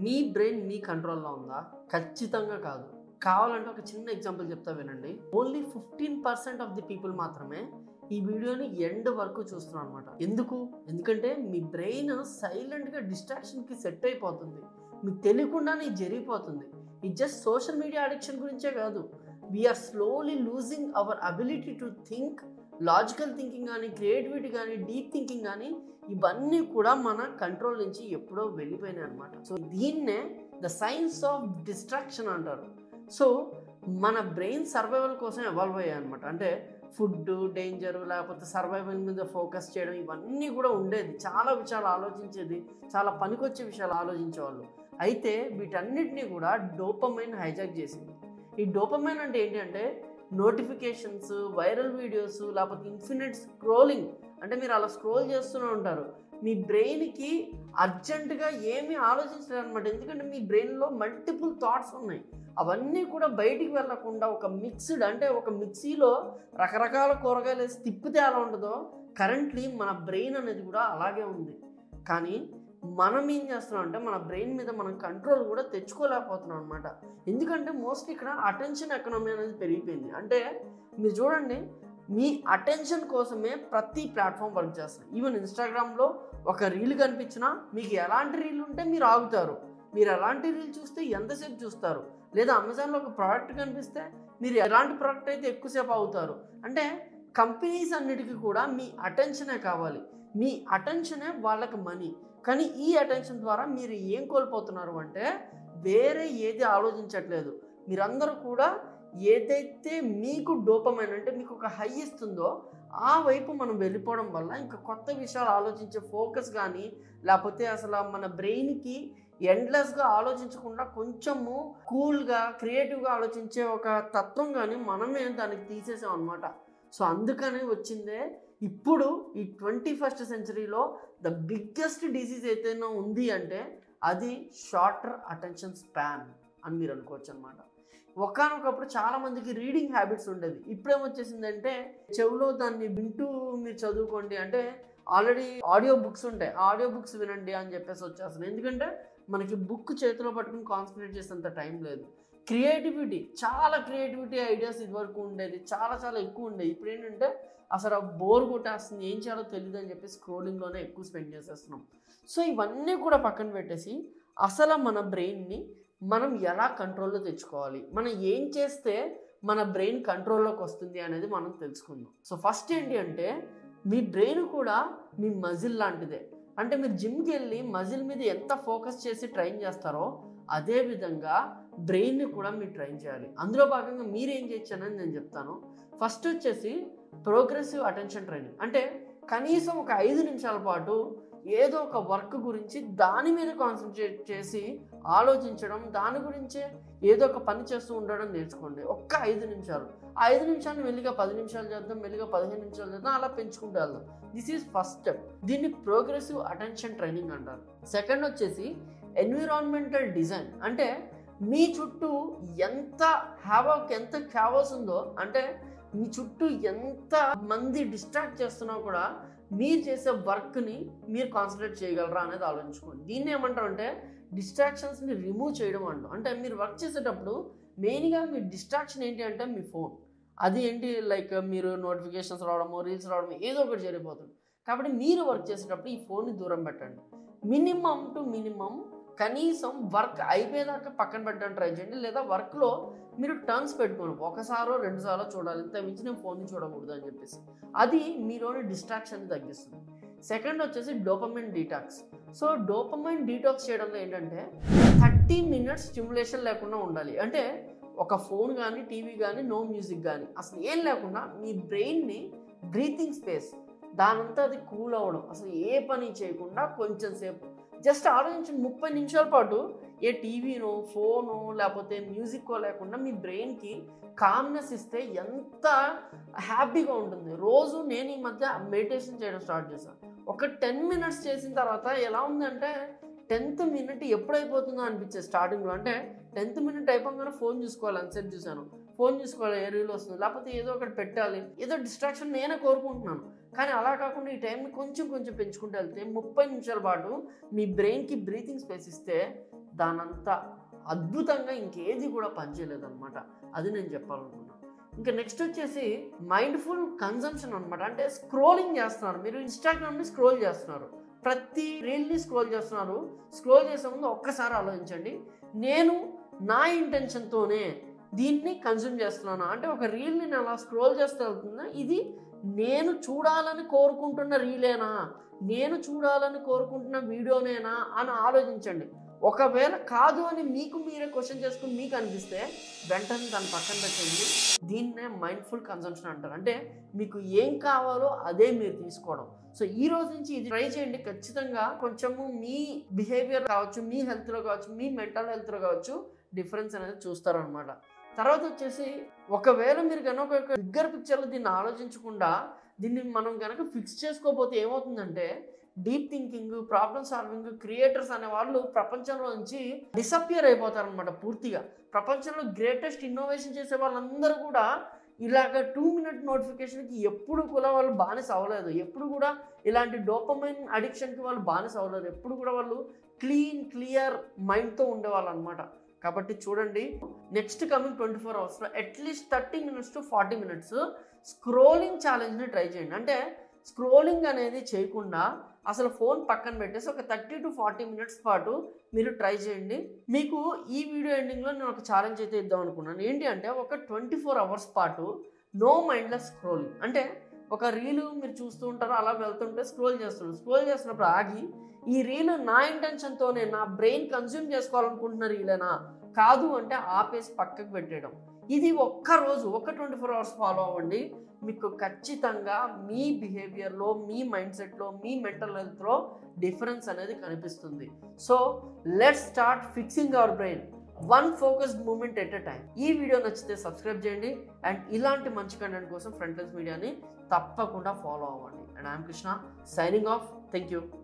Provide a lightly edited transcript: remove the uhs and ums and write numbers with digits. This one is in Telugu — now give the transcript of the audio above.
మీ బ్రెయిన్ మీ కంట్రోల్లో ఉందా? ఖచ్చితంగా కాదు. కావాలంటే ఒక చిన్న ఎగ్జాంపుల్ చెప్తా వినండి. ఓన్లీ 15% ఆఫ్ ది పీపుల్ మాత్రమే ఈ వీడియోని ఎండ్ వరకు చూస్తున్నారు అనమాట. ఎందుకంటే మీ బ్రెయిన్ సైలెంట్గా డిస్ట్రాక్షన్కి సెట్ అయిపోతుంది. మీకు తెలియకుండానే జరిగిపోతుంది. ఇది జస్ట్ సోషల్ మీడియా అడిక్షన్ గురించే కాదు. We're slowly losing our ability to think. Logical thinking కానీ, క్రియేటివిటీ కానీ, డీప్ థింకింగ్ కానీ, ఇవన్నీ కూడా మన కంట్రోల్ నుంచి ఎప్పుడో వెళ్ళిపోయినాయి అనమాట. సో దీన్నే ద సైన్స్ ఆఫ్ డిస్ట్రాక్షన్ అంటారు. సో మన బ్రెయిన్ సర్వైవల్ కోసం ఎవాల్వ్ అయ్యాయి అనమాట. అంటే ఫుడ్, డేంజర్, లేకపోతే సర్వైవల్ మీద ఫోకస్ చేయడం, ఇవన్నీ కూడా ఉండేది. చాలా విషయాలు ఆలోచించేది, చాలా పనికొచ్చే విషయాలు ఆలోచించేవాళ్ళు. అయితే వీటన్నిటినీ కూడా డోపమైన్ హైజాక్ చేసింది. ఈ డోపమైన్ అంటే ఏంటి అంటే నోటిఫికేషన్స్, వైరల్ వీడియోస్, లేకపోతే ఇన్ఫినిట్ స్క్రోలింగ్. అంటే మీరు అలా స్క్రోల్ చేస్తూనే ఉంటారు. మీ బ్రెయిన్కి అర్జెంటుగా ఏమీ ఆలోచించలేదు అనమాట. ఎందుకంటే మీ బ్రెయిన్లో మల్టిపుల్ థాట్స్ ఉన్నాయి. అవన్నీ కూడా బయటికి వెళ్ళకుండా ఒక మిక్స్డ్, అంటే ఒక మిక్సీలో రకరకాల కూరగాయలు వేసి తిప్పితే ఎలా ఉంటుందో కరెంట్లీ మన బ్రెయిన్ అనేది కూడా అలాగే ఉంది. కానీ మనం ఏం చేస్తున్నాం అంటే మన బ్రెయిన్ మీద మనం కంట్రోల్ కూడా తెచ్చుకోలేకపోతున్నాం అనమాట. ఎందుకంటే మోస్ట్లీ ఇక్కడ అటెన్షన్ ఎకనామీ అనేది పెరిగిపోయింది. అంటే మీరు చూడండి, మీ అటెన్షన్ కోసమే ప్రతి ప్లాట్ఫామ్ వర్క్ చేస్తుంది. ఈవెన్ ఇన్స్టాగ్రామ్లో ఒక రీల్ కనిపించినా మీకు ఎలాంటి రీల్ ఉంటే మీరు ఆగుతారు, మీరు ఎలాంటి రీల్ చూస్తే ఎంతసేపు చూస్తారు. లేదా అమెజాన్లో ఒక ప్రోడక్ట్ కనిపిస్తే మీరు ఎలాంటి ప్రోడక్ట్ అయితే ఎక్కువసేపు అవుతారు. అంటే కంపెనీస్ అన్నిటికీ కూడా మీ అటెన్షనే కావాలి. మీ అటెన్షనే వాళ్ళకి మనీ. కానీ ఈ అటెన్షన్ ద్వారా మీరు ఏం కోల్పోతున్నారు అంటే వేరే ఏది ఆలోచించట్లేదు. మీరందరూ కూడా ఏదైతే మీకు డోపమైన్, అంటే మీకు ఒక హై ఇస్తుందో ఆ వైపు మనం వెళ్ళిపోవడం వల్ల ఇంకా కొత్త విషయాలు ఆలోచించే ఫోకస్ కానీ, లేకపోతే అసలు మన బ్రెయిన్కి ఎండ్లెస్గా ఆలోచించకుండా కొంచెము కూల్గా, క్రియేటివ్గా ఆలోచించే ఒక తత్వం కానీ మనమే దానికి తీసేసాం అనమాట. సో అందుకని వచ్చిందే ఇప్పుడు ఈ 21st సెంచరీలో ద బిగ్గెస్ట్ డిసీజ్ ఏదైనా ఉంది అంటే అది షార్టర్ అటెన్షన్ స్పాన్ అని మీరు అనుకోవచ్చు అనమాట. ఒకానొకప్పుడు చాలామందికి రీడింగ్ హ్యాబిట్స్ ఉండేది. ఇప్పుడేమొచ్చేసిందంటే చెవిలో దాన్ని వింటూ మీరు చదువుకోండి, అంటే ఆల్రెడీ ఆడియో బుక్స్ ఉంటాయి, ఆడియో బుక్స్ వినండి అని చెప్పేసి వచ్చేస్తుంది. ఎందుకంటే మనకి బుక్ చేతిలో పట్టుకుని కాన్సన్ట్రేట్ చేసేంత టైం లేదు. క్రియేటివిటీ ఐడియాస్ ఇదివరకు ఉండేది, చాలా ఎక్కువ ఉండేది. ఇప్పుడు ఏంటంటే అసలు బోర్ కొట్టేస్తుంది, ఏం చేయాలో తెలియదు అని చెప్పి స్క్రోలింగ్లోనే ఎక్కువ స్పెండ్ చేసేస్తున్నాం. సో ఇవన్నీ కూడా పక్కన పెట్టేసి అసలు మన బ్రెయిన్ని మనం ఎలా కంట్రోల్లో తెచ్చుకోవాలి, మనం ఏం చేస్తే మన బ్రెయిన్ కంట్రోల్లోకి వస్తుంది అనేది మనం తెలుసుకుందాం. సో ఫస్ట్ ఏంటి అంటే మీ బ్రెయిన్ కూడా మీ మజిల్ లాంటిదే. అంటే మీరు జిమ్కి వెళ్ళి మజిల్ మీద ఎంత ఫోకస్ చేసి ట్రైన్ చేస్తారో అదేవిధంగా బ్రెయిన్ని కూడా మీరు ట్రైన్ చేయాలి. అందులో భాగంగా మీరు ఏం చేయొచ్చు అనేది నేను చెప్తాను. ఫస్ట్ వచ్చేసి ప్రోగ్రెసివ్ అటెన్షన్ ట్రైనింగ్. అంటే కనీసం ఒక 5 నిమిషాల పాటు ఏదో ఒక వర్క్ గురించి దాని మీద కాన్సన్ట్రేట్ చేసి ఆలోచించడం, దాని గురించే ఏదో ఒక పని చేస్తూ ఉండడం నేర్చుకోండి. ఒక్క 5 నిమిషాలు. ఆ 5 నిమిషాలను మెల్లిగా 10 నిమిషాలు చేద్దాం, మెల్లిగా 15 నిమిషాలు చేద్దాం, అలా పెంచుకుంటూ వెళ్దాం. This is first step. దీన్ని ప్రోగ్రెసివ్ అటెన్షన్ ట్రైనింగ్ అంటారు. సెకండ్ వచ్చేసి ఎన్విరాన్మెంటల్ డిజైన్. అంటే మీ చుట్టూ ఎంత క్యావస్ ఉందో, అంటే మీ చుట్టూ ఎంత మంది డిస్ట్రాక్ట్ చేస్తున్నా కూడా మీరు చేసే వర్క్ని మీరు కాన్సన్ట్రేట్ చేయగలరా అనేది ఆలోచించుకోండి. దీన్ని ఏమంటారు అంటే డిస్ట్రాక్షన్స్ని రిమూవ్ చేయడం అంటాం. అంటే మీరు వర్క్ చేసేటప్పుడు మెయిన్గా మీ డిస్ట్రాక్షన్ ఏంటి అంటే మీ ఫోన్. అది ఏంటి, లైక్ మీరు నోటిఫికేషన్స్ రావడము, రీల్స్ రావడము, ఏదో ఒకటి జరిగిపోతుంది. కాబట్టి మీరు వర్క్ చేసేటప్పుడు ఈ ఫోన్ని దూరం పెట్టండి. మినిమం కనీసం వర్క్ అయిపోయేదాకా పక్కన పెట్టడానికి ట్రై చేయండి. లేదా వర్క్లో మీరు టర్న్స్ పెట్టుకోండి, ఒకసారో 2 సార్లు చూడాలి, ఇంత మించి నేను ఫోన్ని చూడకూడదు అని చెప్పేసి. అది మీలోని డిస్ట్రాక్షన్ తగ్గిస్తుంది. సెకండ్ వచ్చేసి dopamine detox. So dopamine detox చేయడంలో ఏంటంటే 30 minutes స్టిమ్యులేషన్ లేకుండా ఉండాలి. అంటే ఒక ఫోన్ కానీ, టీవీ కానీ, నో మ్యూజిక్ కానీ, అసలు ఏం లేకుండా మీ బ్రెయిన్ని బ్రీతింగ్ స్పేస్, దానంతా అది కూల్ అవ్వడం, అసలు ఏ పని చేయకుండా కొంచెం సేపు జస్ట్ ఆలోచించిన 30 నిమిషాల పాటు ఏ టీవీనో, ఫోనో, లేకపోతే మ్యూజిక్కో లేకుండా మీ బ్రెయిన్కి కామ్నెస్ ఇస్తే ఎంత హ్యాపీగా ఉంటుంది. రోజు నేను ఈ మధ్య మెడిటేషన్ చేయడం స్టార్ట్ చేశాను. ఒక 10 minutes చేసిన తర్వాత ఎలా ఉందంటే 10th minute ఎప్పుడైపోతుందో అనిపించేది స్టార్టింగ్లో. అంటే 10th minute అయిపోగానే ఫోన్ చూసుకోవాలి, అన్సెట్ చూశాను, ఫోన్ చూసుకోవాలి, ఏ రీల్ వస్తుంది, లేకపోతే ఏదో ఒకటి పెట్టాలి, ఏదో డిస్ట్రాక్షన్ నేనే కోరుకుంటున్నాను. కానీ అలా కాకుండా ఈ టైంని కొంచెం పెంచుకుంటూ వెళ్తే 30 నిమిషాల పాటు మీ బ్రెయిన్కి బ్రీతింగ్ స్పేస్ ఇస్తే దానంత అద్భుతంగా ఇంకేది కూడా పనిచేయలేదన్నమాట. అది నేను చెప్పాలనుకున్నాను. ఇంకా నెక్స్ట్ వచ్చేసి మైండ్ఫుల్ కన్జంప్షన్ అనమాట. అంటే స్క్రోలింగ్ చేస్తున్నారు, మీరు ఇన్స్టాగ్రామ్ని స్క్రోల్ చేస్తున్నారు, ప్రతి రీల్ని స్క్రోల్ చేస్తున్నారు. స్క్రోల్ చేసే ముందు ఒక్కసారి ఆలోచించండి, నేను నా ఇంటెన్షన్తోనే దీన్ని కన్జ్యూమ్ చేస్తున్నాను. అంటే ఒక రీల్ని నేను అలా స్క్రోల్ చేస్తూ వెళ్తున్నా, ఇది నేను చూడాలని కోరుకుంటున్న రీలేనా, నేను చూడాలని కోరుకుంటున్న వీడియోనేనా అని ఆలోచించండి. ఒకవేళ కాదు అని మీకు మీరే క్వశ్చన్ చేసుకుని మీకు అనిపిస్తే వెంటనే దాన్ని పక్కన పెట్టండి. దీన్నే మైండ్ఫుల్ కన్జంప్షన్ అంటారు. అంటే మీకు ఏం కావాలో అదే మీరు తీసుకోవడం. సో ఈ రోజు నుంచి ఇది ట్రై చేయండి. ఖచ్చితంగా కొంచెము మీ బిహేవియర్ కావచ్చు, మీ హెల్త్లో కావచ్చు, మీ మెంటల్ హెల్త్లో కావచ్చు డిఫరెన్స్ అనేది చూస్తారనమాట. తర్వాత వచ్చేసి ఒకవేళ మీరు కనుక ఒక బిగ్గర్ పిక్చర్లో దీన్ని ఆలోచించకుండా దీన్ని మనం కనుక ఫిక్స్ చేసుకోకపోతే ఏమవుతుందంటే deep thinking, problem solving, creators అనే వాళ్ళు ప్రపంచంలో నుంచి డిసపియర్ అయిపోతారనమాట పూర్తిగా. ప్రపంచంలో గ్రేటెస్ట్ ఇన్నోవేషన్ చేసే వాళ్ళందరూ కూడా ఇలాగ 2 minute నోటిఫికేషన్కి ఎప్పుడు కూడా వాళ్ళు బానిస అవ్వలేదు. ఎప్పుడు కూడా ఇలాంటి డోపమైన్ అడిక్షన్కి వాళ్ళు బానిస అవ్వలేదు. ఎప్పుడు కూడా వాళ్ళు క్లియర్ మైండ్తో ఉండేవాళ్ళు అనమాట. కాబట్టి చూడండి, next coming 24 hours at least 30 minutes to 40 minutes scrolling ఛాలెంజ్ని ట్రై చేయండి. అంటే స్క్రోలింగ్ అనేది చేయకుండా అసలు ఫోన్ పక్కన పెట్టేసి ఒక 30 to 40 minutes పాటు మీరు ట్రై చేయండి. మీకు ఈ వీడియో ఎండింగ్లో నేను ఒక ఛాలెంజ్ అయితే ఇద్దాం అనుకున్నాను. ఏంటి అంటే ఒక 24 hours పాటు నో మైండ్లెస్ స్క్రోలింగ్. అంటే ఒక రీలు మీరు చూస్తూ ఉంటారు, అలా వెళ్తుంటే స్క్రోల్ చేస్తున్నప్పుడు ఆగి ఈ రీలు నా ఇంటెన్షన్తోనే నా బ్రెయిన్ కన్జ్యూమ్ చేసుకోవాలనుకుంటున్న రీలేనా, కాదు అంటే ఆపేసి పక్కకు పెట్టేయడం. ఇది ఒక్క 24 hours ఫాలో అవ్వండి. మీకు ఖచ్చితంగా మీ బిహేవియర్లో, మీ మైండ్ సెట్లో, మీ మెంటల్ హెల్త్లో డిఫరెన్స్ అనేది కనిపిస్తుంది. So let's start fixing our brain, one focused moment at a time. ఈ వీడియో నచ్చితే సబ్స్క్రైబ్ చేయండి అండ్ ఇలాంటి మంచి కంటెంట్ కోసం ఫ్రంట్ లెన్స్ మీడియాని తప్పకుండా ఫాలో అవ్వండి. And I'm Krishna signing off. Thank you.